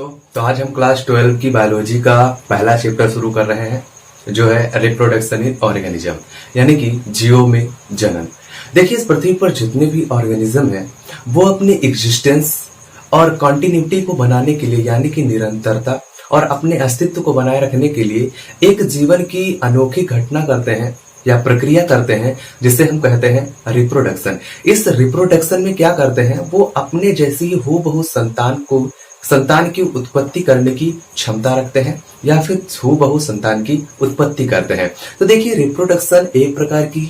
दोस्तों, तो आज हम क्लास 12 की बायोलॉजी का पहला चैप्टर शुरू कर रहे हैं जो है रिप्रोडक्शन इन ऑर्गेनिज्म, यानी कि जीवों में जनन। देखिए, इस पृथ्वी पर जितने भी ऑर्गेनिज्म हैं वो अपनी एग्जिस्टेंस और कॉन्टिन्यूटी को बनाने के लिए, यानी कि निरंतरता और अपने अस्तित्व को बनाए रखने के लिए एक जीवन की अनोखी घटना करते हैं या प्रक्रिया करते हैं, जिसे हम कहते हैं रिप्रोडक्शन। इस रिप्रोडक्शन में क्या करते हैं, वो अपने जैसी हूबहू संतान की उत्पत्ति करने की क्षमता रखते हैं या फिर हूबहू संतान की उत्पत्ति करते हैं। तो देखिए, रिप्रोडक्शन एक प्रकार की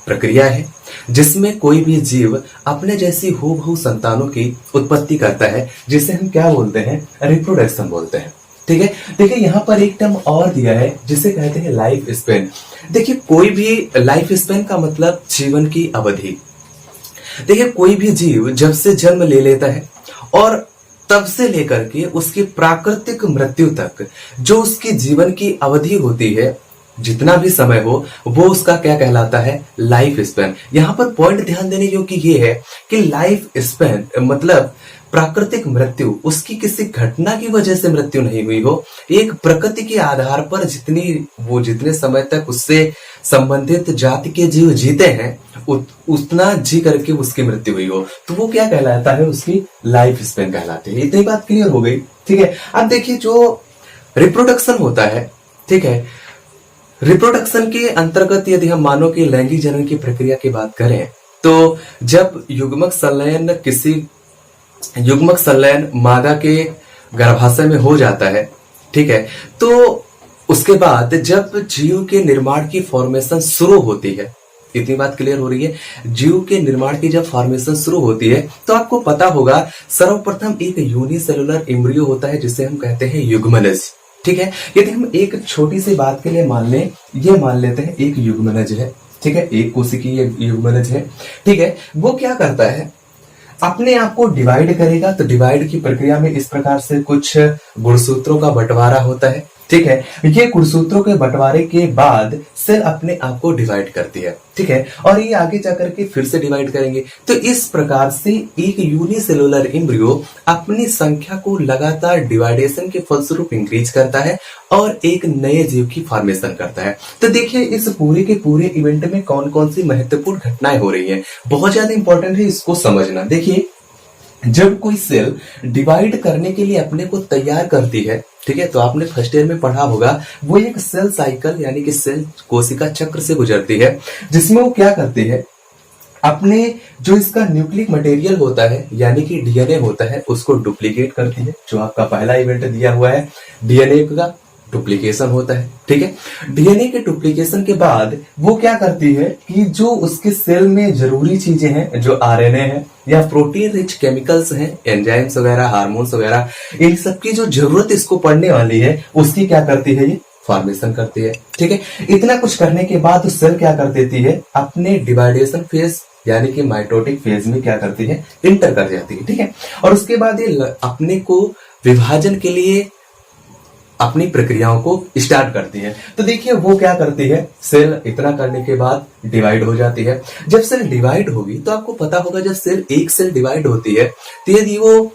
प्रक्रिया है जिसमें कोई भी जीव अपने जैसी हूबहू संतानों की उत्पत्ति करता है, जिसे हम क्या बोलते हैं, रिप्रोडक्शन बोलते हैं। ठीक है। देखिए, यहाँ पर एक टर्म और दिया है जिसे कहते हैं लाइफ स्पेन। देखिए, कोई भी लाइफ स्पेन का मतलब जीवन की अवधि। देखिए, कोई भी जीव जब से जन्म ले लेता है और तब से लेकर के उसकी प्राकृतिक मृत्यु तक जो उसकी जीवन की अवधि होती है, जितना भी समय हो, वो उसका क्या कहलाता है, लाइफ स्पेन। यहाँ पर पॉइंट ध्यान देने योग्य ये है कि लाइफ स्पेन मतलब प्राकृतिक मृत्यु, उसकी किसी घटना की वजह से मृत्यु नहीं हुई हो, एक प्रकृति के आधार पर जितने समय तक उससे संबंधित जाति के जीव जीते हैं उतना जी करके उसकी मृत्यु हुई हो, तो वो क्या कहलाता है, उसकी लाइफ स्पेन कहलाती है। इतनी बात क्लियर हो गई। ठीक है। अब देखिए, जो रिप्रोडक्शन होता है, ठीक है, रिप्रोडक्शन के अंतर्गत यदि हम मानव के लैंगिक जनन की प्रक्रिया की बात करें, तो जब युग्मक संलयन मादा के गर्भाशय में हो जाता है, ठीक है, तो उसके बाद जब जीव के निर्माण की फॉर्मेशन शुरू होती है, इतनी बात क्लियर हो रही है, जीव के निर्माण की जब फॉर्मेशन शुरू होती है तो आपको पता होगा सर्वप्रथम एक यूनिसेलुलर एम्ब्रियो होता है जिसे हम कहते हैं युग्मनज। ठीक है। यदि हम एक छोटी सी बात के लिए मान लेते हैं एक युग्मनज है, ठीक है, एक कोशिकीय युग्मनज है, ठीक है, वो क्या करता है, अपने आप को डिवाइड करेगा। तो डिवाइड की प्रक्रिया में इस प्रकार से कुछ गुणसूत्रों का बंटवारा होता है, ठीक है। ये गुणसूत्रों के बंटवारे के बाद सेल अपने आप को डिवाइड करती है, ठीक है, और ये आगे जाकर के फिर से डिवाइड करेंगे। तो इस प्रकार से एक यूनिसेलुलर एम्ब्रियो अपनी संख्या को लगातार डिवाइडेशन के फलस्वरूप इंक्रीज करता है और एक नए जीव की फॉर्मेशन करता है। तो देखिए, इस पूरे के पूरे इवेंट में कौन कौन सी महत्वपूर्ण घटनाएं हो रही हैं, बहुत ज्यादा इंपॉर्टेंट है इसको समझना। देखिए, जब कोई सेल डिवाइड करने के लिए अपने को तैयार करती है, ठीक है, तो आपने फर्स्ट ईयर में पढ़ा होगा, वो एक सेल साइकिल यानी कि सेल कोशिका चक्र से गुजरती है, जिसमें वो क्या करती है, अपने जो इसका न्यूक्लिक मटेरियल होता है यानी कि डीएनए होता है, उसको डुप्लीकेट करती है। जो आपका पहला इवेंट दिया हुआ है, डीएनए का डुप्लीकेशन होता है, ठीक है। डीएनए के डुप्लीकेशन के बाद वो क्या करती है कि जो उसके सेल में जरूरी चीजें हैं, जो आरएनए है या प्रोटीन रिच केमिकल्स हैं, एंजाइम्स वगैरह, हार्मोन्स वगैरह, इन सब की जो जरूरत इसको पड़ने वाली है, उसकी क्या करती है, ये फॉर्मेशन करती है। ठीक है। इतना कुछ करने के बाद सेल क्या कर देती है, अपने डिवाइडेशन फेज यानी कि माइटोटिक फेज में क्या करती है, इंटर कर जाती है, ठीक है। और उसके बाद ये अपने को विभाजन के लिए अपनी प्रक्रियाओं को स्टार्ट करती है। तो देखिए, वो क्या करती है, सेल इतना करने के बाद डिवाइड हो जाती है। जब सेल डिवाइड होगी तो आपको पता होगा, जब एक सेल डिवाइड होती है तो यदि वो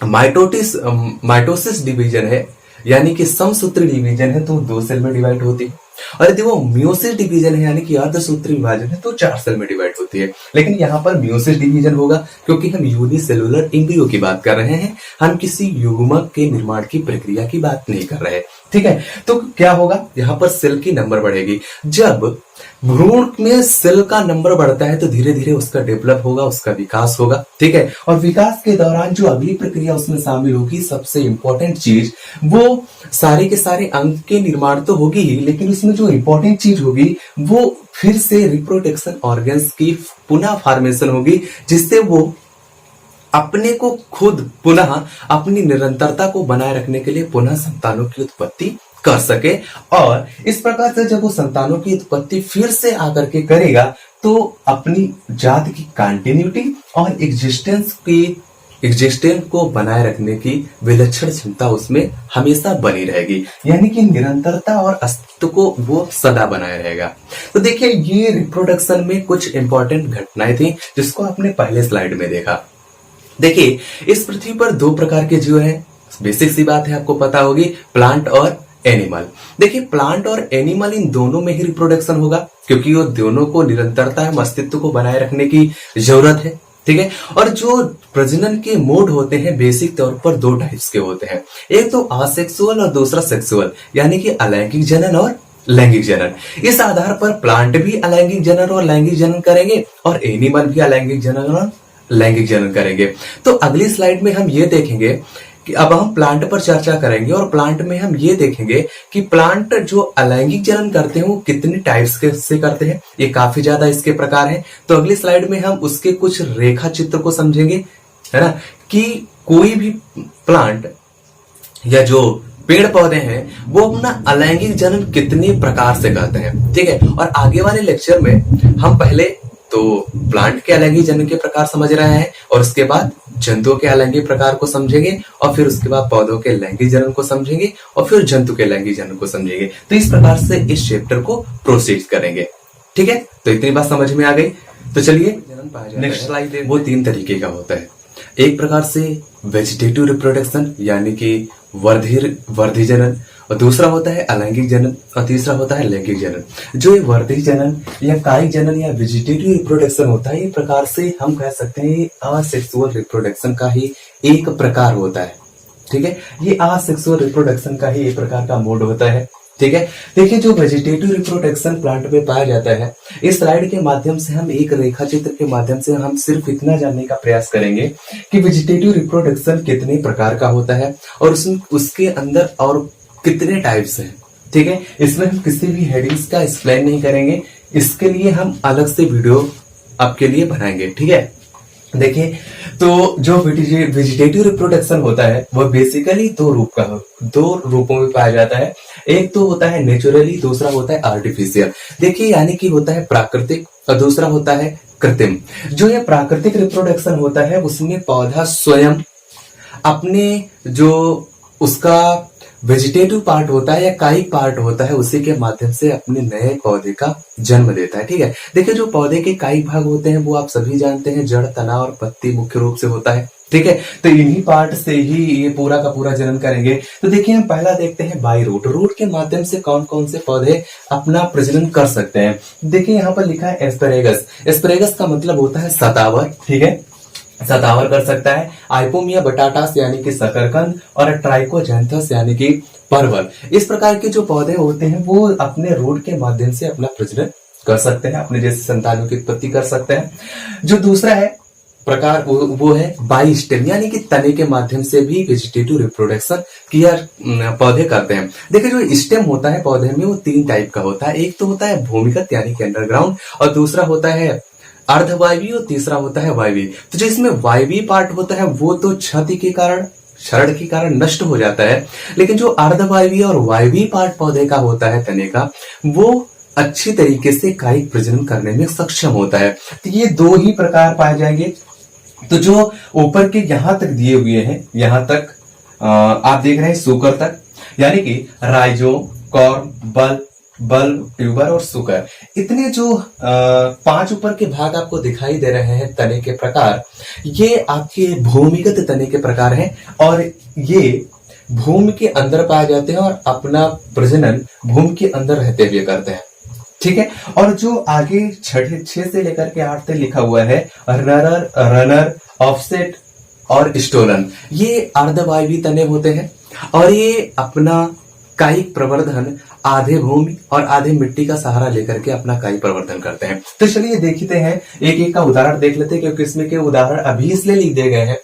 माइटोसिस डिवीजन है यानी कि समसूत्री डिवीजन है, तो 2 सेल में डिवाइड होती है, और यदि वो मियोसिस डिवीजन है यानी कि अर्धसूत्री विभाजन है, तो 4 सेल में डिवाइड होती है। लेकिन यहाँ पर मियोसिस डिवीजन होगा क्योंकि हम यूनिसेलुलर एम्ब्रियो की बात कर रहे हैं, हम किसी युग्मक के निर्माण की प्रक्रिया की बात नहीं कर रहे, ठीक है। तो क्या होगा, यहाँ पर सेल की नंबर बढ़ेगी। जब भ्रूण में सेल का नंबर बढ़ता है तो धीरे धीरे उसका डेवलप होगा, उसका विकास होगा, ठीक है। और विकास के दौरान जो अगली प्रक्रिया उसमें शामिल होगी, सबसे इंपॉर्टेंट चीज, वो सारे के सारे अंग के निर्माण तो होगी ही, लेकिन उसमें जो इंपॉर्टेंट चीज होगी वो फिर से रिप्रोडक्शन ऑर्गन्स की पुनः फॉर्मेशन होगी, जिससे वो अपने को खुद पुनः अपनी निरंतरता को बनाए रखने के लिए पुनः संतानों की उत्पत्ति कर सके। और इस प्रकार से जब वो संतानों की उत्पत्ति फिर से आकर के करेगा तो अपनी जात की कंटिन्यूटी और एग्जिस्टेंस को बनाए रखने की विलक्षण क्षमता उसमें हमेशा बनी रहेगी, यानी कि निरंतरता और अस्तित्व को वो सदा बनाए रहेगा। तो देखिए, ये रिप्रोडक्शन में कुछ इंपॉर्टेंट घटनाएं थी जिसको आपने पहले स्लाइड में देखा। देखिए, इस पृथ्वी पर 2 प्रकार के जीव हैं, बेसिक सी बात है, आपको पता होगी, प्लांट और एनिमल। देखिए प्लांट और एनिमल इन दोनों में ही रिप्रोडक्शन होगा, क्योंकि वो दोनों को निरंतरता है, अस्तित्व को बनाए रखने की जरूरत है, ठीक है। और जो प्रजनन के मोड होते हैं बेसिक तौर पर दो टाइप्स के होते हैं, एक तो असेक्सुअल और दूसरा सेक्सुअल, यानी कि अलैंगिक जनन और लैंगिक जनन। इस आधार पर प्लांट भी अलैंगिक जनन और लैंगिक जनन करेंगे और एनिमल भी अलैंगिक जनन और लैंगिक जनन करेंगे। तो अगली स्लाइड में हम ये देखेंगे कि अब हम प्लांट पर चर्चा करेंगे और प्लांट में हम ये देखेंगे कि प्लांट जो अलैंगिक जनन करते हैं वो कितने टाइप्स के से करते हैं, ये काफी ज्यादा इसके प्रकार हैं। तो अगली स्लाइड में हम उसके कुछ रेखा चित्र को समझेंगे, है ना, कि कोई भी प्लांट या जो पेड़ पौधे हैं वो अपना अलैंगिक जनन कितने प्रकार से करते हैं, ठीक है। और आगे वाले लेक्चर में हम पहले तो प्लांट के अलैंगिक जनन के प्रकार समझ रहे हैं और उसके बाद जंतुओं के अलैंगिक प्रकार को समझेंगे और फिर उसके बाद पौधों के लैंगिक जनन को समझेंगे और फिर जंतु के लैंगिक जनन को समझेंगे। तो इस प्रकार से इस चैप्टर को प्रोसीड करेंगे, ठीक है। तो इतनी बात समझ में आ गई। तो चलिए नेक्स्ट स्लाइड। वो 3 तरीके का होता है, एक प्रकार से वेजिटेटिव रिप्रोडक्शन यानी कि वर्धी जनन, और दूसरा होता है अलैंगिक जनन और तीसरा होता है लैंगिक जनन। जो ये वर्धी जनन या कायिक जनन या वेजिटेटिव रिप्रोडक्शन होता है, ये प्रकार से हम कह सकते हैं असेक्सुअल रिप्रोडक्शन का ही एक प्रकार होता है, ठीक है। ये असेक्सुअल रिप्रोडक्शन का ही एक प्रकार का मोड होता है, ठीक है। देखिए जो वेजिटेटिव रिप्रोडक्शन प्लांट में पाया जाता है, इस स्लाइड के माध्यम से हम एक रेखा चित्र के माध्यम से हम सिर्फ इतना जानने का प्रयास करेंगे कि वेजिटेटिव रिप्रोडक्शन कितने प्रकार का होता है और उसके अंदर और कितने टाइप्स हैं, ठीक है। इसमें हम किसी भी हेडिंग्स का एक्सप्लेन नहीं करेंगे, इसके लिए हम अलग से वीडियो आपके लिए बनाएंगे, ठीक है। देखिए तो जो वेजिटेटिव रिप्रोडक्शन होता है वह बेसिकली दो रूपों में पाया जाता है। एक तो होता है नेचुरली, दूसरा होता है आर्टिफिशियल। देखिए यानी कि होता है प्राकृतिक और दूसरा होता है कृत्रिम। जो ये प्राकृतिक रिप्रोडक्शन होता है उसमें पौधा स्वयं अपने जो उसका वेजिटेटिव पार्ट होता है या कायिक पार्ट होता है उसी के माध्यम से अपने नए पौधे का जन्म देता है, ठीक है। देखिए जो पौधे के कायिक भाग होते हैं वो आप सभी जानते हैं, जड़, तना और पत्ती मुख्य रूप से होता है, ठीक है। तो इन्हीं पार्ट से ही ये पूरा का पूरा जन्म करेंगे। तो देखिए हम पहला देखते हैं बाई रूट। रूट के माध्यम से कौन कौन से पौधे अपना प्रजनन कर सकते हैं। देखिए यहाँ पर लिखा है एस्परेगस। एस्परेगस का मतलब होता है सतावर, ठीक है, सतावर कर सकता है। आइपोमिया बटाटास यानी कि शकरकंद और ट्राइकोजैंथस यानी कि परवल। इस प्रकार के जो पौधे होते हैं वो अपने रूट के माध्यम से अपना प्रजनन कर सकते हैं, अपने जैसे संतानों की उत्पत्ति कर सकते हैं। जो दूसरा है प्रकार वो है बाई स्टेम यानी कि तने के माध्यम से भी वेजिटेटिव रिप्रोडक्शन किया पौधे करते हैं। देखिए जो स्टेम होता है पौधे में वो 3 टाइप का होता है। एक तो होता है भूमिगत यानी कि अंडरग्राउंड और दूसरा होता है अर्धवायवी और तीसरा होता है वायवी। तो जो इसमें वायवी पार्ट होता है वो तो क्षति के कारण, क्षरण के कारण नष्ट हो जाता है, लेकिन जो अर्धवायवी और वायवी पार्ट पौधे का होता है तने का वो अच्छी तरीके से कायिक प्रजनन करने में सक्षम होता है। तो ये 2 ही प्रकार पाए जाएंगे। तो जो ऊपर के यहां तक दिए हुए हैं, यहां तक आप देख रहे हैं सुकर तक, यानी कि राइजोम, कॉर्म, बल्ब, ट्यूबर और सुकर, इतने जो 5 ऊपर के भाग आपको दिखाई दे रहे हैं तने के प्रकार, ये आपके भूमिगत तने के प्रकार हैं और ये भूमि के अंदर पाए जाते हैं और अपना प्रजनन भूमि के अंदर रहते हुए करते हैं, ठीक है। और जो आगे 6 से लेकर के 8 तक लिखा हुआ है रनर, ऑफसेट और स्टोलन, ये अर्धवायवी तने होते हैं और ये अपना कायिक प्रवर्धन आधे भूमि और आधे मिट्टी का सहारा लेकर के अपना कायिक प्रवर्धन करते हैं। तो चलिए देखते हैं, एक एक का उदाहरण देख लेते हैं, क्योंकि इसमें के उदाहरण अभी इसलिए लिख दिए गए हैं।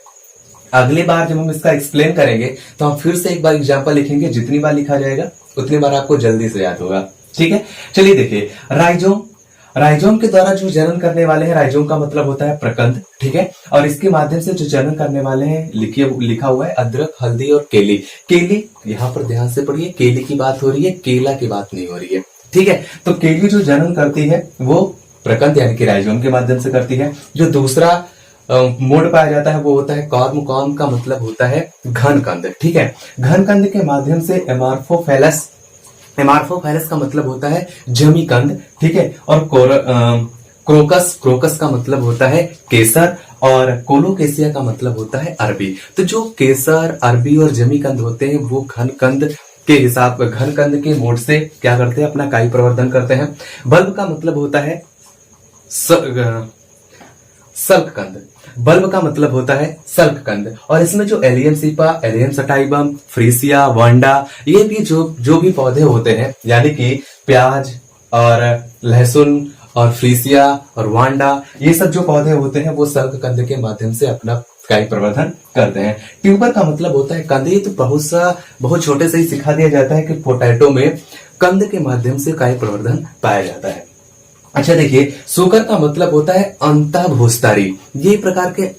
अगली बार जब हम इसका एक्सप्लेन करेंगे तो हम फिर से एक बार एग्जाम्पल लिखेंगे, जितनी बार लिखा जाएगा उतनी बार आपको जल्दी से याद होगा, ठीक है। चलिए देखिए राइजोम के द्वारा जो जनन करने वाले हैं, राइजोम का मतलब होता है प्रकंद, ठीक है। और इसके माध्यम से जो जनन करने वाले हैं लिखा हुआ है अदरक, हल्दी और केली। केली यहाँ पर ध्यान से पढ़िए, केली की बात हो रही है, केला की बात नहीं हो रही है, ठीक है। तो केली जो जनन करती है वो प्रकंद यानी कि राइजोम के माध्यम से करती है। जो दूसरा मोड पाया जाता है वो होता है कॉर्म। कॉर्म का मतलब होता है घन कंद, ठीक है। घन कंद के माध्यम से एमार्फोफैलस का मतलब होता है जमी कंद, ठीक है। और क्रोकस का मतलब होता है केसर और कोलोकेसिया का मतलब होता है अरबी। तो जो केसर, अरबी और जमी कंद होते हैं वो घन कंद के मोड से क्या करते हैं, अपना काई प्रवर्धन करते हैं। बल्ब का मतलब होता है सल्ककंद। बल्ब का मतलब होता है सल्ककंद। और इसमें जो allium cepa, allium sativum, freesia, vanda, ये भी जो भी पौधे होते हैं, यानी कि प्याज और लहसुन और फ्रीसिया और वांडा, ये सब जो पौधे होते हैं वो सल्ककंद के माध्यम से अपना काई प्रवर्धन करते हैं। ट्यूबर का मतलब होता है कंद। ये तो बहुत छोटे से ही सिखा दिया जाता है कि पोटैटो में कंद के माध्यम से काई प्रवर्धन पाया जाता है। अच्छा देखिए, सूकर का मतलब होता है अंतःभूस्थारी। ये प्रकार के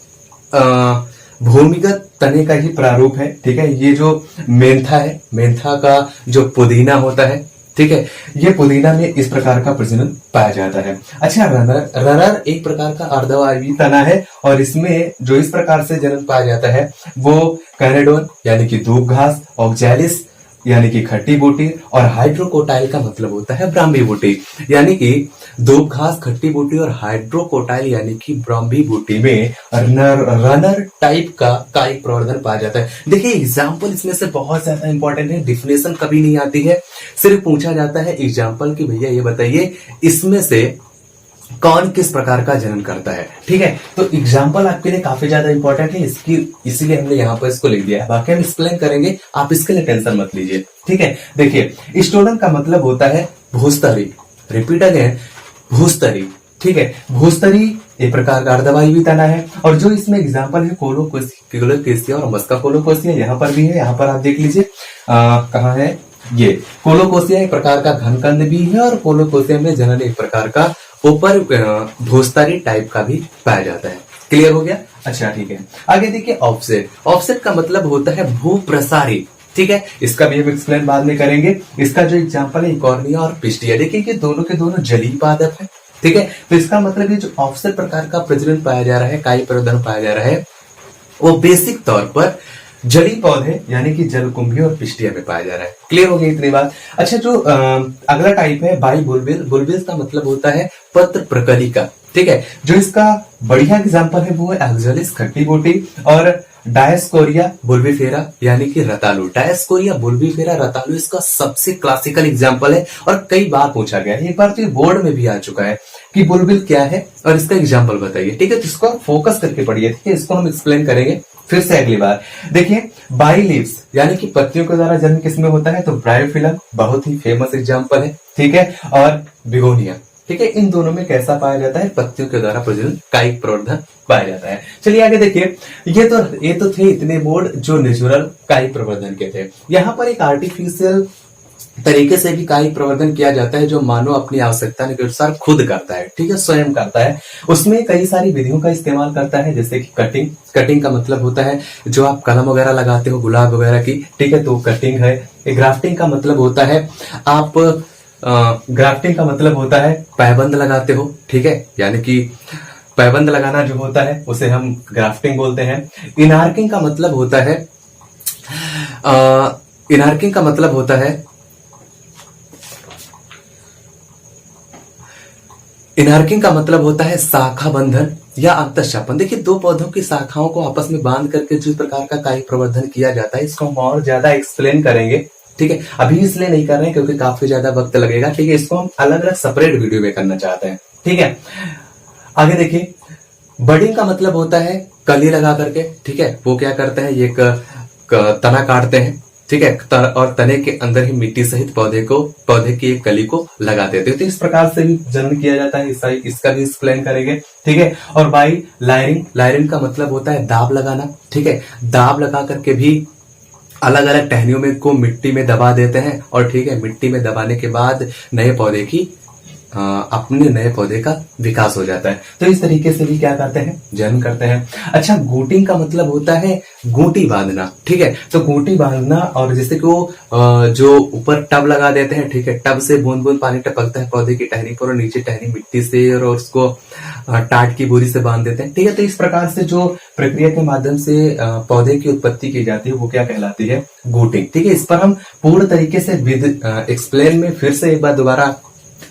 भूमिगत तने का ही प्रारूप है। ठीक है, ये जो मेंथा है, मेंथा का जो पुदीना होता है, ठीक है, ये पुदीना में इस प्रकार का प्रजनन पाया जाता है। अच्छा, रनर एक प्रकार का अर्धवायवी तना है और इसमें जो इस प्रकार से जन्म पाया जाता है वो कैनेडोन यानी कि दूब घास, ऑक्जैलिस यानी कि खट्टी बूटी, और हाइड्रोकोटाइल का मतलब होता है ब्राह्मी बूटी। यानी कि दूब घास, खट्टी बूटी और हाइड्रोकोटाइल यानी कि ब्राह्मी बूटी में रनर टाइप का एक प्रवर्धन पाया जाता है। देखिए एग्जाम्पल इसमें से बहुत ज्यादा इंपॉर्टेंट है, डिफिनेशन कभी नहीं आती है, सिर्फ पूछा जाता है एग्जाम्पल कि भैया ये बताइए इसमें से कौन किस प्रकार का जनन करता है। ठीक है, तो एग्जाम्पल आपके लिए काफी ज्यादा इंपॉर्टेंट है, इसीलिए हमने यहाँ पर इसको लिख दिया है। बाकी हम एक्सप्लेन करेंगे, आप इसके लिए टेंशन मत लीजिए। ठीक है, देखिए स्टोडन का मतलब होता है भूस्तरी। Repeat again, भूस्तरी। ठीक है, भूस्तरी एक प्रकार का अर्धवायवी तना है। और जो इसमें एग्जाम्पल है कोलोकेसिया और मस्का कोलोकोसिया, यहाँ पर भी है, यहाँ पर आप देख लीजिए कहाँ है ये। कोलोकोसिया एक प्रकार का घनकंद भी है और कोलोकोसिया में जनन एक प्रकार का ऊपर भूस्तरी टाइप का भी पाया जाता है। क्लियर हो गया? अच्छा ठीक है, आगे देखिए ऑफसेट। ऑफसेट का मतलब होता है भूप्रसारी। ठीक है, इसका भी हम एक्सप्लेन बाद में करेंगे। इसका जो एग्जांपल है कॉर्निया और पिस्टिया। देखिए कि दोनों के दोनों जलीय पादप है। ठीक है, तो इसका मतलब ये जो ऑफसेट प्रकार का प्रजनन पाया जा रहा है, काई प्रवर्धन पाया जा रहा है, वो बेसिक तौर पर जड़ी पौधे यानी कि जलकुंभी और पिस्टिया में पाया जा रहा है। क्लियर हो गई इतनी बात? अच्छा, जो अगला टाइप है बाई बुलबिल। बुलबिल का मतलब होता है पत्र प्रकलिका। ठीक है, जो इसका बढ़िया एग्जांपल है वो है एक्जेलिस खट्टी बूटी और डायस्कोरिया बुल्बीफेरा यानी कि रतालू। डायस्कोरिया बुल्बीफेरा रतालू इसका सबसे क्लासिकल एग्जांपल है और कई बार पूछा गया है। एक बार तो ये बोर्ड में भी आ चुका है कि बुलबिल क्या है और इसका एग्जांपल बताइए। ठीक है, तो इसको फोकस करके पढ़िए। ठीक है, इसको हम एक्सप्लेन करेंगे फिर से अगली बार। देखिए बाई लीव्स यानी कि पत्तियों के द्वारा जन्म किसमें होता है, तो ब्रायोफिलम बहुत ही फेमस एग्जांपल है। ठीक है, और बिगोनिया। ठीक है, इन दोनों में कैसा पाया जाता है, पत्तियों के द्वारा प्रजनन कायिक प्रवर्धन पाया जाता है। चलिए आगे देखिए, ये तो थे इतने मोड जो नेचुरल कायिक प्रवर्धन के थे। यहाँ पर एक आर्टिफिशियल तरीके से भी कायिक प्रवर्धन किया जाता है जो मानव अपनी आवश्यकता के अनुसार खुद करता है। ठीक है, स्वयं करता है। उसमें कई सारी विधियों का इस्तेमाल करता है, जैसे कि कटिंग। कटिंग का मतलब होता है जो आप कलम वगैरह लगाते हो गुलाब वगैरह की, ठीक है, तो कटिंग है। ग्राफ्टिंग का मतलब होता है आप ग्राफ्टिंग का मतलब होता है पैबंद लगाते हो। ठीक है, यानी कि पैबंद लगाना जो होता है उसे हम ग्राफ्टिंग बोलते हैं। इनार्किंग का मतलब होता है इनार्किंग का मतलब होता है इनार्किंग का मतलब होता है शाखा बंधन या अंतःस्थापन। देखिए दो पौधों की शाखाओं को आपस में बांध करके जिस प्रकार का कायिक प्रवर्धन किया जाता है, इसको हम और ज्यादा एक्सप्लेन करेंगे। ठीक है, अभी इसलिए नहीं कर रहे हैं क्योंकि काफी ज्यादा वक्त लगेगा। ठीक है, इसको हम अलग अलग सेपरेट वीडियो में करना चाहते हैं। ठीक है, आगे देखिए, बडिंग का मतलब होता है कली लगा करके। ठीक है, वो क्या करते हैं, ये तना काटते हैं। ठीक है, और तने के अंदर ही मिट्टी सहित पौधे की एक कली को लगा देते हैं। तो इस प्रकार से भी जनन किया जाता है, इसका भी एक्सप्लेन करेंगे। ठीक है, और बाई लायरिंग का मतलब होता है दाब लगाना। ठीक है, दाब लगा करके भी अलग अलग टहनियों में को मिट्टी में दबा देते हैं और ठीक है, मिट्टी में दबाने के बाद अपने नए पौधे का विकास हो जाता है। तो इस तरीके से भी क्या करते हैं, जन्म करते हैं। अच्छा, गूटिंग का मतलब होता है गूटी बांधना। ठीक है, तो गूटी बांधना, और जैसे कि वो जो ऊपर टब लगा देते हैं, ठीक है, टब से बूंद बूंद पानी टपकता है पौधे की टहनी पर और नीचे टहनी मिट्टी से और उसको टाट की बोरी से बांध देते हैं। ठीक है, तो इस प्रकार से जो प्रक्रिया के माध्यम से पौधे की उत्पत्ति की जाती है वो क्या कहलाती है, गूटिंग। ठीक है, इस पर हम पूर्ण तरीके से एक्सप्लेन में फिर से एक बार दोबारा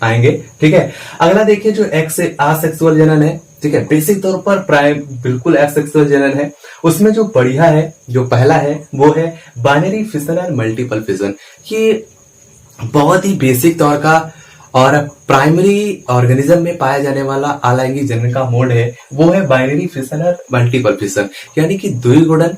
आएंगे। ठीक है, अगला देखिए जो असेक्सुअल जनन है। ठीक है। बेसिक तौर पर प्राइम बिल्कुल एसेक्सुअल जनन है। उसमें जो बढ़िया है, जो पहला है वो है binary fission and multiple fission. ये बहुत ही बेसिक तौर का और प्राइमरी ऑर्गेनिज्म में पाया जाने वाला अलैंगिक जनन का मोड है, वो है बाइनरी फिशन और मल्टीपल फिशन, यानी कि द्विगुणन,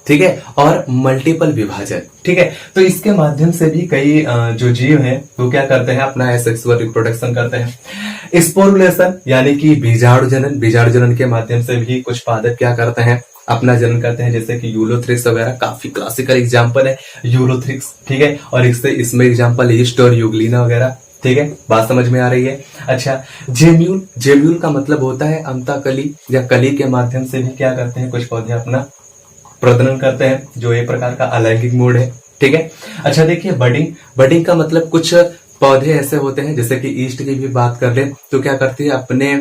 ठीक है, और मल्टीपल विभाजन, ठीक है। तो इसके माध्यम से भी कई जो जीव हैं वो क्या करते हैं, अपना एसेक्सुअल रिप्रोडक्शन करते हैं। स्पोरुलेशन यानी कि बीजाणु जनन, बीजाणु जनन के माध्यम से भी कुछ पादप क्या करते हैं, अपना जनन करते हैं, जैसे कि यूलोथ्रिक्स वगैरह काफी क्लासिकल एग्जाम्पल है यूलोथ्रिक्स, ठीक है। और इसमें एग्जाम्पल ईस्ट और यूग्लिना वगैरह, ठीक है। बात समझ में आ रही है। अच्छा, जेम्यूल, जेम्यूल का मतलब होता है अंतःकली या कली के माध्यम से भी क्या करते हैं, कुछ पौधे अपना प्रजनन करते हैं, जो एक प्रकार का अलैंगिक मोड है, ठीक है। अच्छा देखिए, बडिंग, बडिंग का मतलब कुछ पौधे ऐसे होते हैं, जैसे कि ईस्ट की भी बात कर ले तो क्या करती है, अपने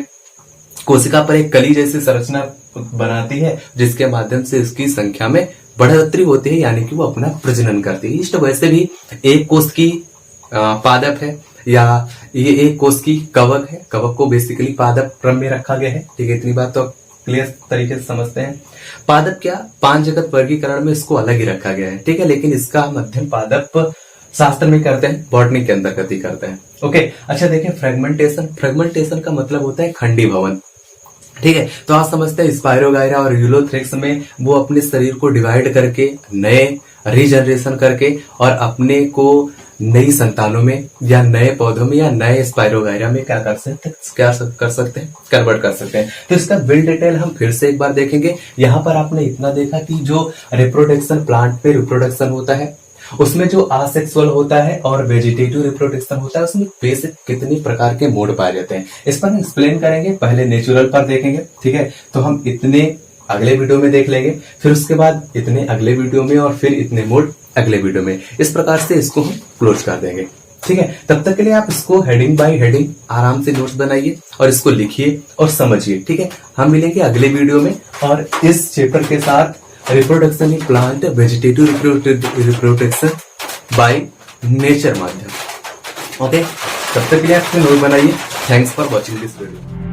कोशिका पर एक कली जैसी संरचना बनाती है, जिसके माध्यम से इसकी संख्या में बढ़ोतरी होती है, यानी कि वो अपना प्रजनन करती है। ईस्ट वैसे भी एक कोष की पादप है, या ये एक कोष की कवक है। कवक को बेसिकली पादप क्रम में रखा गया है, ठीक है। इतनी बात तो क्लियर तरीके से समझते हैं। पादप क्या, 5 जगत वर्गीकरण में इसको अलग ही रखा गया है, ठीक है, लेकिन इसका हम अध्ययन पादप शास्त्र में करते हैं, बॉटनी के अंदर गति करते हैं। ओके, अच्छा देखिए, फ्रेगमेंटेशन, फ्रेगमेंटेशन का मतलब होता है खंडी भवन, ठीक है। तो आप समझते हैं स्पाइरोगाइरा और यूलोथ्रिक्स में वो अपने शरीर को डिवाइड करके, नए रीजनरेशन करके, और अपने को नई संतानों में या नए पौधों में या नए स्पाइरोगाइरा में क्या कर सकते हैं, कन्वर्ट कर सकते हैं। तो इसका बिल्ड डिटेल हम फिर से एक बार देखेंगे। यहाँ पर आपने इतना देखा कि जो रिप्रोडक्शन, प्लांट पे रिप्रोडक्शन होता है, उसमें जो आसेक्सुअल होता है और वेजिटेटिव रिप्रोडक्शन होता है, उसमें बेसिक कितनी प्रकार के मोड पाए जाते हैं, इस पर एक्सप्लेन करेंगे। पहले नेचुरल पर देखेंगे, ठीक है। तो हम इतने अगले वीडियो में देख लेंगे, फिर उसके बाद इतने अगले वीडियो में, और फिर इतने मोड अगले वीडियो में। इस प्रकार से इसको हम क्लोज कर देंगे, ठीक है। तब तक के लिए आप इसको हेडिंग बाय हेडिंग आराम से नोट्स बनाइए और इसको लिखिए और समझिए, ठीक है। हम मिलेंगे अगले वीडियो में और इस चैप्टर के साथ reproduction in plant, vegetative reproduction by nature माध्यम। ओके, तब तक के लिए आप नोट बनाइए। Thanks for watching this video.